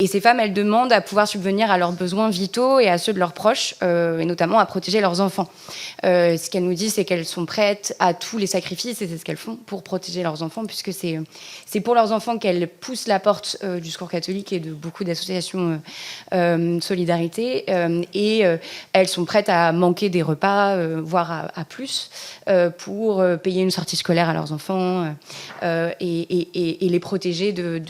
Et ces femmes, elles demandent à pouvoir subvenir à leurs besoins vitaux et à ceux de leurs proches, et notamment à protéger leurs enfants. Ce qu'elles nous disent, c'est qu'elles sont prêtes à tous les sacrifices, et c'est ce qu'elles font pour protéger leurs enfants, puisque c'est pour leurs enfants qu'elles poussent la porte du Secours catholique et de beaucoup d'associations de solidarité. Et elles sont prêtes à manquer des repas, voire à plus, pour payer une sortie scolaire à leurs enfants et les protéger de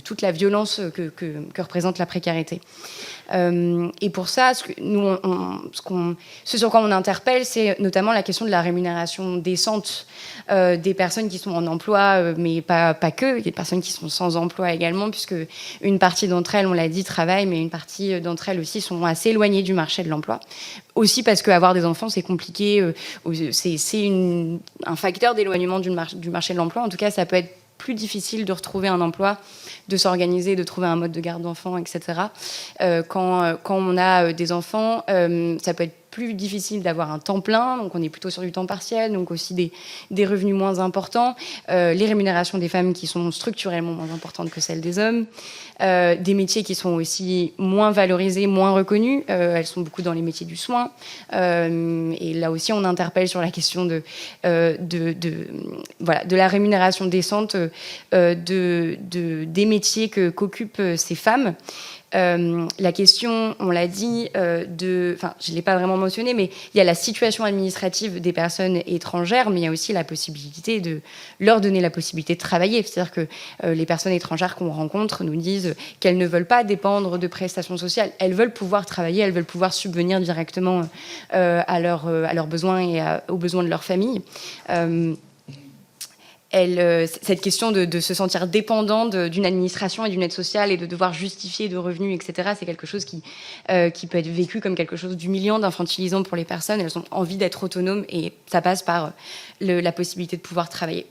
toute la violence que représente la précarité. Et pour ça, ce sur quoi on interpelle, c'est notamment la question de la rémunération décente des personnes qui sont en emploi, mais pas que. Il y a des personnes qui sont sans emploi également, puisque une partie d'entre elles, on l'a dit, travaillent, mais une partie d'entre elles aussi sont assez éloignées du marché de l'emploi. Aussi parce qu'avoir des enfants, c'est compliqué. C'est un facteur d'éloignement du marché de l'emploi. En tout cas, ça peut être plus difficile de retrouver un emploi, de s'organiser, de trouver un mode de garde d'enfants, etc. Quand on a des enfants, ça peut être plus difficile d'avoir un temps plein, donc on est plutôt sur du temps partiel, donc aussi des revenus moins importants, les rémunérations des femmes qui sont structurellement moins importantes que celles des hommes, des métiers qui sont aussi moins valorisés, moins reconnus, elles sont beaucoup dans les métiers du soin, et là aussi on interpelle sur la question de la rémunération décente des métiers qu'occupent ces femmes. La question, on l'a dit, je ne l'ai pas vraiment mentionné, mais il y a la situation administrative des personnes étrangères, mais il y a aussi la possibilité de leur donner la possibilité de travailler. C'est-à-dire que les personnes étrangères qu'on rencontre nous disent qu'elles ne veulent pas dépendre de prestations sociales. Elles veulent pouvoir travailler, elles veulent pouvoir subvenir directement à leurs besoins et aux besoins de leur famille. Cette question de se sentir dépendant d'une administration et d'une aide sociale et de devoir justifier de revenus, etc., c'est quelque chose qui peut être vécu comme quelque chose d'humiliant, d'infantilisant pour les personnes. Elles ont envie d'être autonomes et ça passe par la possibilité de pouvoir travailler.